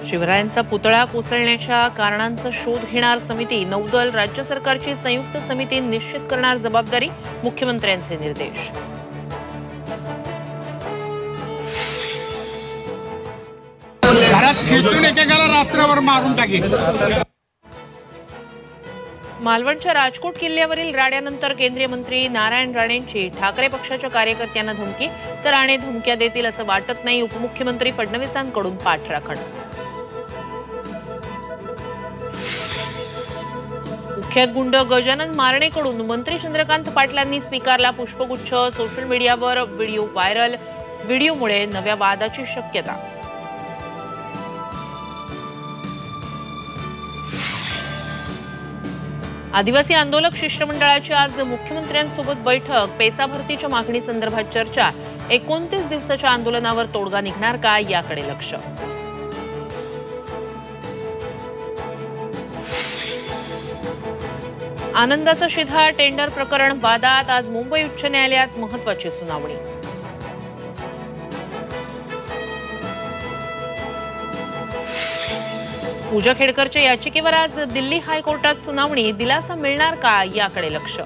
शिवरायांचा पुतळा कोसळण्याच्या कारणांचा शोध घेणार समिती। नौदल राज्य सरकारची संयुक्त समिती निश्चित करणार जबाबदारी। मुख्यमंत्र्यांचे निर्देश। घरात खेचून एकेकाला रात्रभर मारून टाकेल। मालवणच्या राजकोट किल्ल्यावरील राड्यानंतर केंद्रीय मंत्री नारायण राणेंची ठाकरे पक्षाच्या कार्यकर्त्यांना धमकी। तर राणे धमक्या देतील असं वाटत नाही। उपमुख्यमंत्री फडणवीसांकडून पाठराखण। कुख्यात गुंड गजानन मारणेकडून मंत्री चंद्रकांत पाटलांनी स्वीकारला पुष्पगुच्छ। सोशल मीडियावर व्हिडिओ व्हायरल। व्हिडिओमुळे नव्या वादाची शक्यता। आदिवासी आंदोलक शिष्टमंडळाची आज मुख्यमंत्र्यांसोबत बैठक। पेसा भरतीच्या मागणीसंदर्भात चर्चा। 29 दिवसाच्या आंदोलनावर तोडगा निघणार का याकडे लक्ष। आनंदाचा शिधा टेंडर प्रकरण वादात। आज मुंबई उच्च न्यायालयात महत्त्वाची सुनावणी। पूजा खेडकरच्या याचिकेवर आज दिल्ली हायकोर्टात सुनावणी। दिलासा मिळणार का याकडे लक्ष।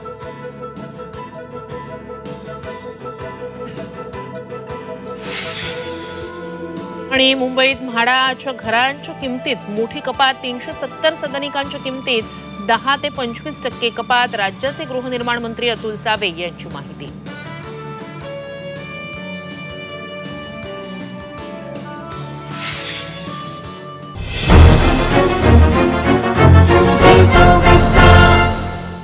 आणि मुंबईत म्हाडाच्या घरांच्या किमतीत मोठी कपात। 370 सदनिकांच्या किमतीत 10 ते 25% कपात। राज्याचे गृहनिर्माण मंत्री अतुल सावे यांची माहिती।